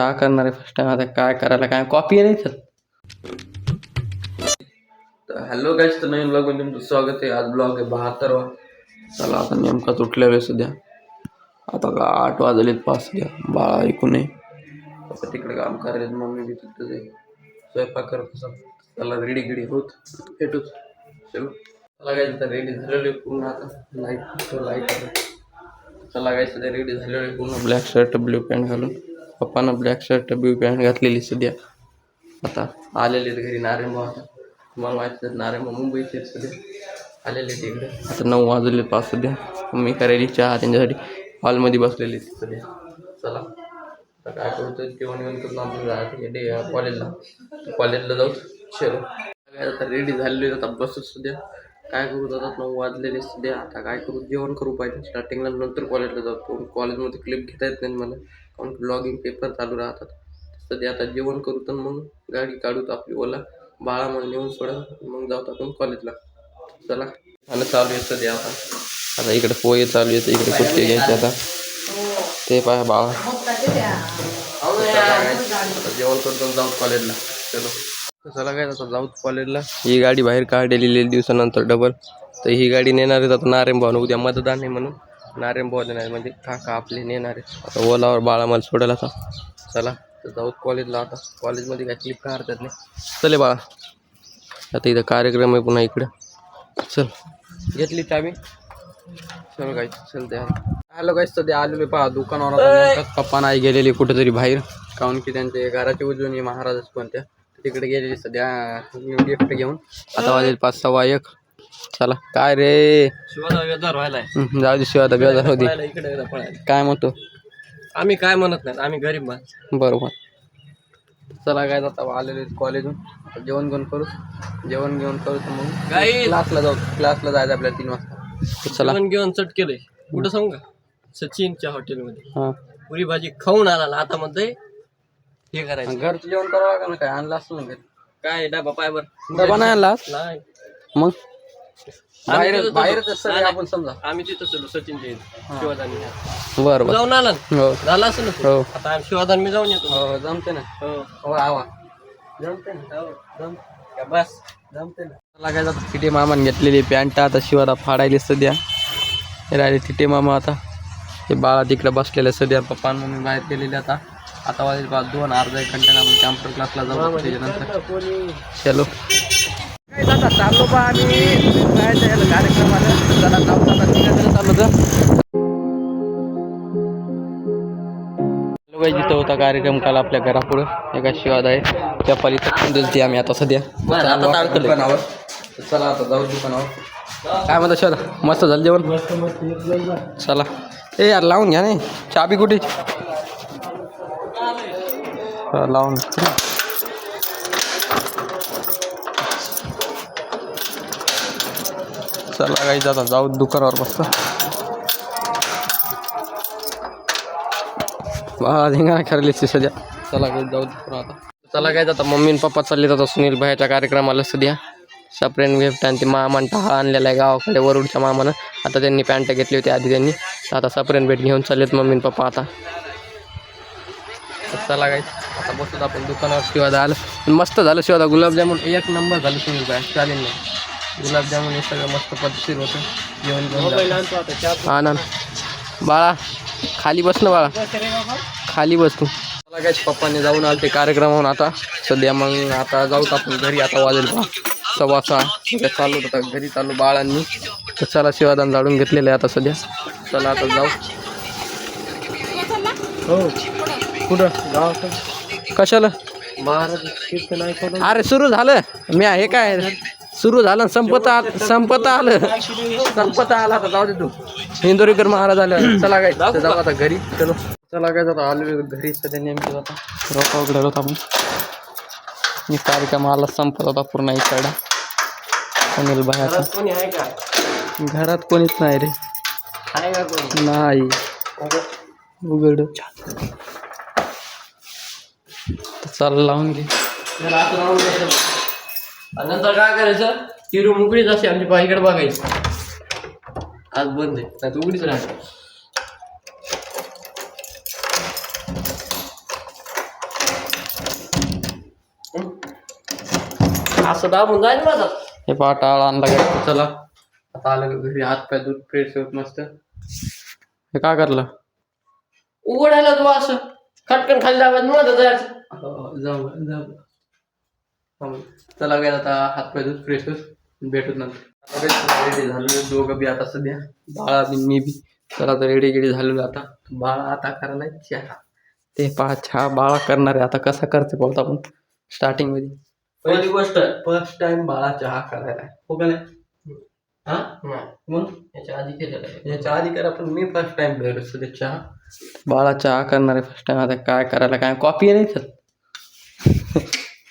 काय करणार आहे फर्स्ट टाइम आता काय करायला काय कॉपी नाही तर. हॅलो गाईज, तर नवीन ब्लॉग मध्ये तुमचं स्वागत आहे. आज ब्लॉग आहे 72वा. चला आता नेमकाच उठलेलो आहे सध्या. आता का 8 वाजलेत 5 द्या बाळा ऐकू नये. आता तिकडे काम करायला मम्मी बी तिथं जाईल स्वयंपाक करत असं. त्याला रेडी गिडी होत भेटूच. चलो चला गाईज, तर रेडी झालेलो पूर्ण. आता लाईट चला गाईज, सध्या रेडी झालेलो पूर्ण. ब्लॅक शर्ट ब्ल्यू पॅन्ट घालून. पप्पानं ब्लॅक शर्ट ब्ल्यू पॅन्ट घातलेली सध्या. आता आलेले घरी नारेंबा. आता तुम्हाला माहिती आहे नारेंबा मुंबईचे सध्या आलेले तिकडे. आता 9 वाजले 5 सध्या. मम्मी करायली चहा त्यांच्यासाठी हॉलमध्ये बसलेली सध्या. चला आता काय करतो जेवण करून आपण जायचं कॉलेजला जाऊ. चलो आता रेडी झालेली. आता बसतो सध्या. काय करू जातात 9 वाजलेले सध्या. आता काय करू जेवण करू पाहिजे स्टार्टिंगला, नंतर कॉलेजला जातो. कॉलेजमध्ये क्लिप घेता येत नाही मला, कारण ब्लॉगिंग पेपर चालू राहतात सध्या. आता जेवण करू तर मग गाडी काढू आपली ओला बाळा मग नेऊन सोडा, मग जाऊ आपण कॉलेजला. चला आणि चालू आहे सध्या. आता इकडे पोहे चालू आहेत, इकडे कुठचे घ्यायचे आता ते पाहा बाळा. आता जेवण करतो जाऊ कॉलेजला. चलो चला काय आता जाऊ कॉलेजला. ही गाडी बाहेर काढलेली दिवसानंतर डबल. तर ही गाडी नेणार आहेत आता नारेंबा. उद्या मतदान आहे म्हणून नारेंबा नाही म्हणजे काका आपले नेणार आहे. आता ओलावर बाळा मला सोडायला आता. चला तर जाऊ कॉलेजला. आता कॉलेजमध्ये काय क्लिप काढतात नाही. चले बाळा आता इथं कार्यक्रम आहे पुन्हा इकडं. चल घेतली चावी. चल काय चल त्या हॅलो गाईस, सध्या आलेले पहा दुकानावर. पप्पा नाही गेलेली कुठेतरी बाहेर, काहून की त्यांचे घराचे उजवणी महाराजच कोणत्या तिकडे गेलेली सध्या गिफ्ट घेऊन. आता वाजेल 5:15. चला काय रे जाऊ दे शिवाय बेजार होती. काय म्हणतो आम्ही काय म्हणत नाही, आम्ही गरीब माणसं. बरोबर. चला काय आता आलेले कॉलेजून. जेवण घेऊन करू, जेवण घेऊन करू तर मग क्लासला जाऊ. क्लासला जायचं आपल्याला 3 वाजता. चला जेवण घेऊन चट केलंय कुठं सांगू का, सचिनच्या हॉटेलमध्ये. हां पुरी भाजी खाऊन आला ना, आता म्हणतोय हे करायचं. घरचं जेवण करावं लागेल ना, काय आणलं असतं ना घरी. काय डबा पायवर डबा नाही आणला नाही. मग बाहेर सगळे आपण समजा. आम्ही तिथं चलो सचिनच्या इथे शिवादान बरं जाऊन आला ना. हो झालं असं ना. हो आता आम्ही शिवादान मी जाऊन येतो. हो जमते ना. हो आवा जमते ना. बस जमते ना. मला काय जातं तिथे मामाने घेतलेली पॅन्ट आता शिवाला फाडायली सध्या. राहिले तिथे मामा. आता हे बाळा तिकडे बसलेले सध्या. पप्पा मम्मी बाहेर गेलेले. आता आता वाजेल 2 अर्धा 1 घंट्यानं आपण कॅम्प्युटर क्लासला जाऊ. त्याच्यानंतर चलो आता चाललो बा आम्ही कार्यक्रमाला. जरा चाललो तर जिथं होता कार्यक्रम काल आपल्या घरापुढं एका शिवाद आहे त्या पालिका आम्ही आता सध्या दुकानावर. चला आता जाऊ दुकानावर. काय म्हणता शिवाद, मस्त झालं जेवण. चला ए यार लावून घ्या नाही चाबी कुठे लावून. चला काही आता जाऊ दुकानावर मस्त. धिंगाणा खरली सध्या. चला काही जाऊ आता. चला काय आता मम्मी आणि पप्पा चालले जातात सुनील भाईच्या कार्यक्रमाला सध्या. सप्रेन गिफ्ट आणि ते मामान टहा आणलेला आहे गावाकडे वरुडच्या मामानं. आता त्यांनी पॅन्ट घेतली होती आधी त्यांनी. आता सप्रेन भेट घेऊन चाललेत मम्मी आणि पप्पा आता. चला काय आता बसतो आपण दुकानावर. शिवादा आलं मस्त झालं. शिवादा गुलाबजामुन 1 नंबर झालं सुनील भाई. चालेल नाही गुलाबजामुन हे सगळं मस्त पद्धतशीर होतं. जेवण घेऊन हा ना बाळा खाली बस ना बाळा, खाली बस तू. मला काय पप्पाने जाऊन आले ते कार्यक्रमाहून आता सध्या. मग आता जाऊत आपण घरी. आता वाजेल 6:15. चालू होता घरी चालू बाळांनी. तर चला शिवादान जाळून घेतलेलं आहे आता सध्या. चला आता जाऊ. हो कुठं गावात कशाला महाराज. अरे सुरू झालं मी हे काय सुरू झालं संपत आलं. संपत आलं आता जाऊ दे तू. हिंदोरीकर महाराज आले. चला काय जाऊ आता घरी. चलो चला काय जाता आलो घरी सध्या. नेमके जाता रोपा वगैरे होता आपण. मी कार्यक्रम आला संपत होता पूर्ण इकडा. अनिल बाहेर घरात कोणीच नाही रे. नाही उघड. चाल लावून घे. नंतर काय करायचं, ती रूम उघडीच असते आमची. बाईकडे बघायची आज बंद आहे, नाही तर उघडीच राहते. असं दाबून जाईल माझा. हे पहा टाळ आणला गाईस. चला आता आलं घरी, हात पाय दूध फ्रेश होत मस्त. हे काय करलं? उघडायला तू असं खटकन खाली दाबायचं माझं जायचं. जाऊ चला काय आता हात पाय दूध फ्रेश होत भेटत नंतर. रेडी झालो दोघं बी आता सध्या, बाळा बी मी बी. चला तर रेडी गेडी झालेलो आता. बाळा आता करायला चहा. ते पहा चहा बाळा करणार आहे आता. कसा करते पाहतो आपण स्टार्टिंग मध्ये. पहिली गोष्ट फर्स्ट टाइम बाळा चहा करायला हो का नाही? हा नाही, मग याच्या आधी केलेलं आहे. याच्या आधी करा, पण मी फर्स्ट टाइम भेटलो सध्या चहा. बाळा चहा करणार आहे फर्स्ट टाइम. आता काय करायला, काय कॉफी नाही खात.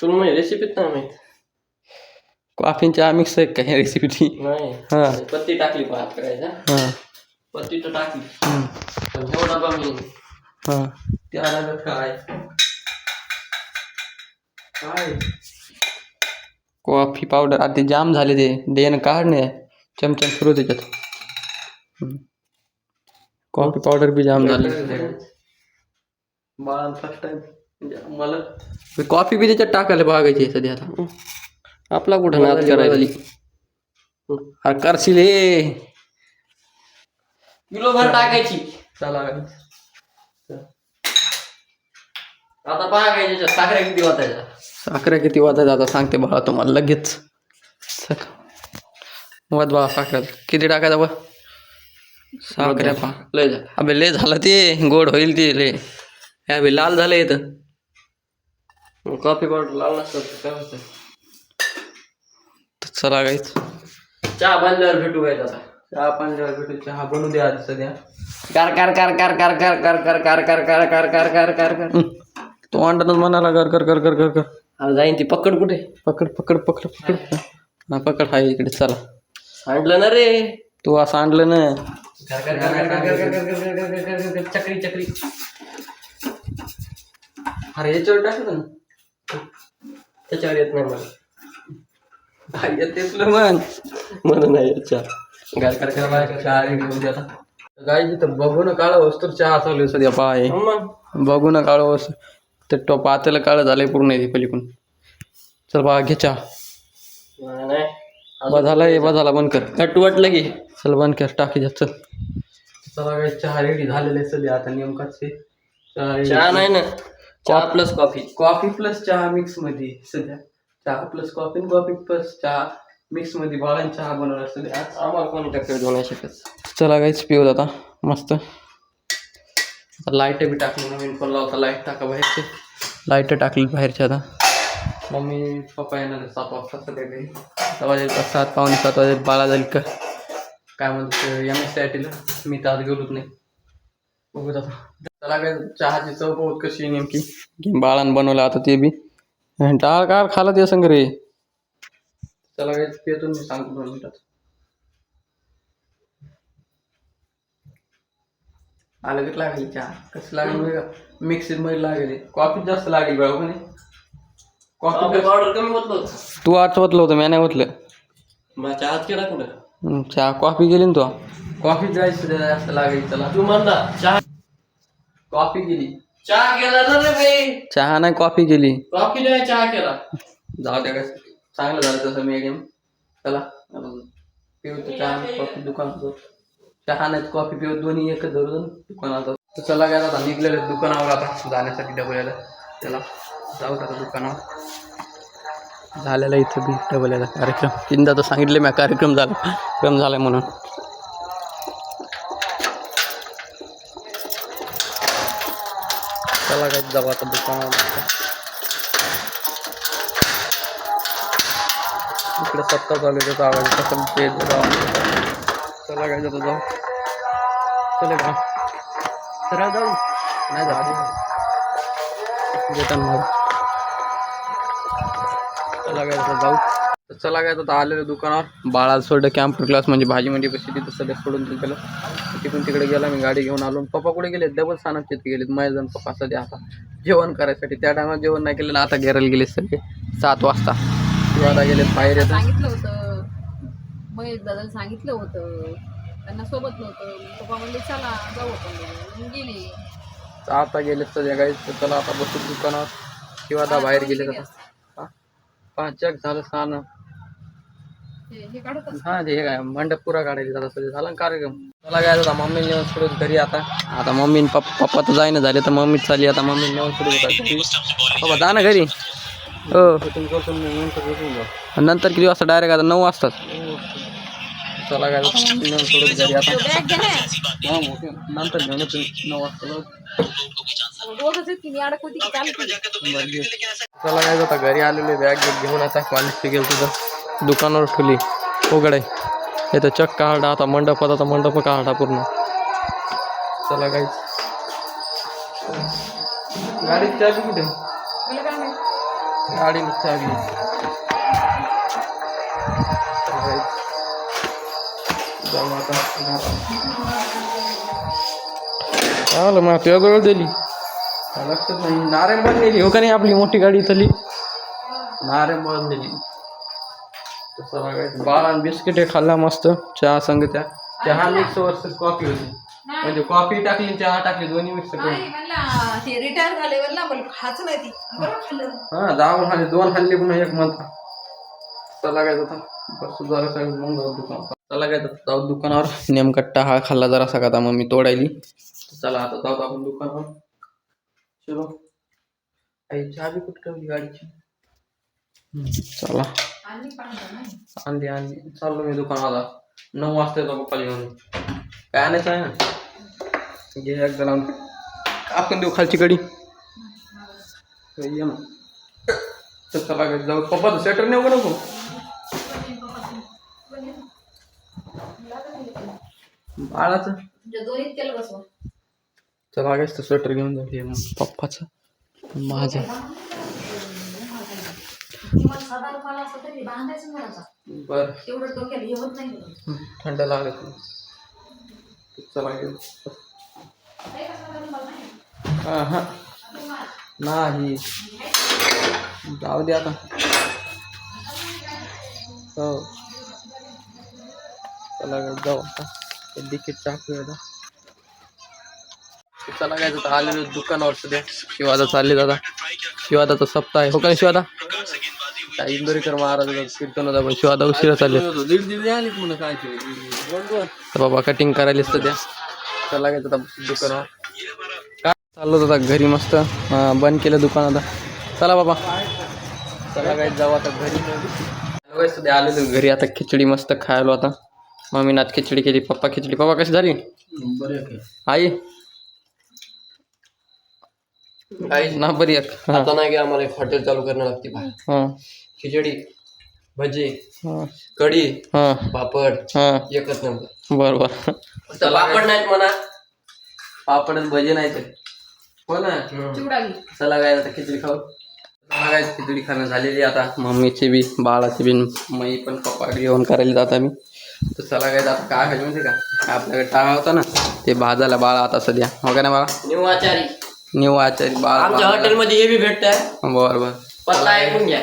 तुला म्हणजे रेसिपीच नाही माहित. कॉफी चहा मिक्स आहे काय रेसिपी ती? नाही. हा पत्ती टाकली भात करायचा. हा पत्ती तर टाकली, हम्म. पण एवढा बा मी हा त्याला काय काय कॉफी पावडर आधी जाम झाले ते देणं काढणे चमचम सुरू त्याच्यात. कॉफी पावडर बी जाम झाले. बाळा फर्स्ट टाइम मला कॉफी बी त्याच्यात टाकायला बघायची सध्या आता. आपला कुठं नाद करायची. अरे करशील हे किलोभर टाकायची. चला आता बघायच्या साखऱ्या किती वाटायच्या. साखऱ्या किती वाजायचं आता सांगते बाळा तुम्हाला लगेच. वाद बाळा साखऱ्या किती टाकायचं बा? साखऱ्या पा लय झालं. अबे लय झालं ते गोड होईल ते लय. अबे लाल झालं येतं. कॉफी पावडर लावला नसतं काय होतं. चला गाईच चहा बनल्यावर भेटू गायचं आता. चहा पाण्यावर भेटू. चहा बनू द्या आधी सध्या. Car car car car car car car car car car car car car car car car. तो अंडानच म्हणाला कर कर कर कर कर कर. अरे जाईन ती पकड कुठे. पकड पकड पकड पकड. हा पकड हाय इकडे. चला सांडलं ना रे. तू असं आणलं ना. कर कर कर कर कर कर कर कर कर कर कर कर चक्री चक्री. अरे याच्यावर टाकलं ना. त्याच्यावर येत नाही मला. तेच म्हण म्हणून नाही याच्या. गाय कर कर चहा घेऊन द्या आता. गाय तिथं बघून काळ वस्तू चहा चालू सध्या पाय. बघून काळ वस्तू ते टोप पातेलं काळ झालंय पूर्ण आहे पलीकडून. चल बा घे चहा. नाही झालाय झाला बंद कर. कट वाटलं की चल बंद कर टाकी द्या. चल चला काय चहा रेडी झालेले सध्या आता. नेमकाच ते चहा नाही ना. चहा प्लस कॉफी. कॉफी प्लस चहा मिक्स मध्ये सध्या. चहा प्लस कॉफी, कॉफी प्लस चहा मिक्स मध्ये बाळांनी चहा बनवला सध्या. आम्हाला कोणी टक्कर देऊ नाही शकत. चला काहीच पिऊत आता मस्त. लाईट बी टाकली नवीन फोन लावता. लाईट टाका बाहेरचे. लाईट टाकली बाहेरचे आता. मम्मी पप्पा येणार 7 वाजता सध्या घरी. 7 वाजेल 7 पावणे 7 वाजेल बाळा जाईल का काय म्हणतो MSCITला. मी तर आज गेलोच नाही. बघूत आता. चला काय चहाची चव बहुत कशी आहे नेमकी. बाळानं बनवलं आता ते बी. टाळ कार खाला ते संग रे. चला काय पितो मी सांगतो 2 मिनिटात. आलं कसं लागेल चहा. कसं लागेल का मिक्सर मध्ये लागेल. कॉफी जास्त लागेल बघा म्हणे. कॉफी पावडर कमी होतं. तू आज ओतलं होतं मी नाही ओतलं. मग चहाच केला कुठं. चहा कॉफी गेली ना तू. कॉफी जायचं जास्त लागेल. चला तू म्हणता चहा. कॉफी गेली. चहा केला ना रे बाई. चहा नाही कॉफी गेली. कॉफी नाही चहा केला. जाऊ द्या कसं चांगलं झालं तसं मी गेम. चला पिऊ चहा कॉफी दुकानात. चहा नाही कॉफी पिऊ दोन्ही एकच धरून दुकानात. तर चला काय आता निघलेले दुकानावर आता जाण्यासाठी डबल्याला. चला जाऊ आता दुकानावर. झालेला इथं बी डबल्याचा कार्यक्रम. 3दा तर सांगितले मी कार्यक्रम झाला म्हणून. चला काय जाऊ आता दुकानावर. इकडे सत्ता चालू आहे त्याचा आवाज कसं ते चला काय जातो जाऊ. चले का सरळ जाऊ नाही जाऊ घेताना. चला काय जाऊ. चला काय आता आलेलं दुकानावर. बाळा सोडलं कॅम्प्युटर क्लास म्हणजे भाजी मंडी कशी तिथं सध्या सोडून दिलं. तिकडून तिकडे गेला मी गाडी घेऊन आलो. पप्पा कुठे गेले. डबल सानात तिथे गेलेत. माझे जण पप्पा सध्या आता जेवण करायसाठी. त्या टायमात जेवण नाही केलं ना. आता घराला गेले सगळे 7 वाजता. आता गेले बाहेर येतात. सांगितलं होतं महेश दादाला सांगितलं होतं. त्यांना सोबत नव्हतं. पप्पा म्हणले चला जाऊ आपण. गेली. आता गेले सध्या काही. चला आता बसू दुकानावर. शिवादा बाहेर गेले. चेक झालं सहा. हे काढत असतं. हा ते काय मंडप पुरा काढायला जात असं झाला ना कार्यक्रम. मला काय होता मम्मी नेऊन सोडून घरी आता मम्मी पप्पा तर जाईना झाले तर मम्मीच चालली आता मम्मी नेऊन सोडून घरी. बाबा जा ना घरी. हो नंतर किती वाजता डायरेक्ट आता 9 वाजताच. चला काय नेऊन सोडून घरी आता. बॅग घे ना. नंतर घेऊन येतो 9 वाजता. दोघंच आहेत की मी अडकवती की चालते. चला काय होता घरी आलेले बॅग घेऊन आता कॉलेजची गेलो तुझं दुकानावर ठेवली उघड आहे इथं चक काढा आता मंडप काढा पूर्ण. चला काय गाडीची चाबी कुठे मला काय माहिती. गाडीची चाबी जाऊ आता आलं मग तुझ्याजवळ दिली लक्षात नाही. नारायणबाग नेली हो का नाही आपली मोठी गाडी इथली नारायणबाग नेली. तसं बघायचं बाळा बिस्किट खाल्ला मस्त चहा संग त्या चहा मिक्स वर्सेस कॉफी होती म्हणजे कॉफी टाकली चहा टाकली दोन्ही मिक्स करून. म्हणला ते रिटायर झाले म्हणला मला खायचं नाही ती बरं खाल्लं. हा 10 खाल्ली 2 खाल्ली पुन्हा 1 म्हणता. चला काय होता बस जरा सगळं मग जाऊ दुकानावर. चला काय जाऊ दुकानावर नेमका टहा खाल्ला जरा सगळा आता मग मी तोडायली. चला आता जाऊ आपण दुकानावर. चलो आई चाबी कुठे ठेवली गाडीची. चला आणली चाललो मी दुकानाला 9 वाजता येतो पप्पा घेऊन. काय आणायचं आहे ना घे एकदा लावून आपण देऊ खालची कडी ये ना. तर चला काय जाऊ पप्पाचं स्वेटर नेऊ का नको. बाळाचं दोन्हीत केलं बसवा. चला काय स्वेटर घेऊन जाऊ मग पप्पाचं माझं. बर थंड लागत चला हा नाही जाऊ दे आता. हो चला जाऊ आता तिकीट टाकूया आता. चला काय आता आलेलो दुकानावर सध्या शिवादा चालले दादा शिवादाचा सप्ताह आहे हो का शिवादा. इंदोरीकर महाराज कीर्तन होता पण शिवादा उशिरा चालले बाबा कटिंग करायला सध्या. चला काय आता दुकानावर काय चाललो होता घरी मस्त बंद केलं दुकान आता. चला बाबा चला काय जाऊ आता घरी. सध्या आलेलो घरी आता खिचडी मस्त खायलो आता. मम्मीने आज खिचडी केली पप्पा कशी झाली आई ना बरी आता नाही की आम्हाला एक हॉटेल चालू करणं लागते बाहेर. खिचडी भजी कढी पापड एकच नंबर. बरोबर पापड नाहीत म्हणा पापड भजी नाही तर हो ना. चला काय आता खिचडी खाऊ. चला काय खिचडी खाणं झालेली आता मम्मीची बी बाळाची बी मी पण पप्पा घेऊन करायला जात आम्ही. तर चला काय आता काय खायचं माहिती का आपल्याकडे टाळा होता ना ते भाजायला बाळा आता सध्या हो का ना बाळा न्यू आचारी बाळा आमच्या हॉटेलमध्ये हे बी भेटतंय. बरोबर पत्ता ऐकून घ्या.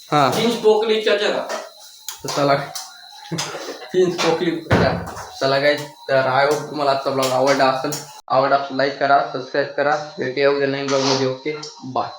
हा चिंच पोकली चला चला चिंच पोकली चला काय. तर आय होप तुम्हाला आजचा ब्लॉग आवडला असेल लाईक करा सबस्क्राईब करा भेटूया उद्या नवीन ब्लॉग मध्ये. Okay bye.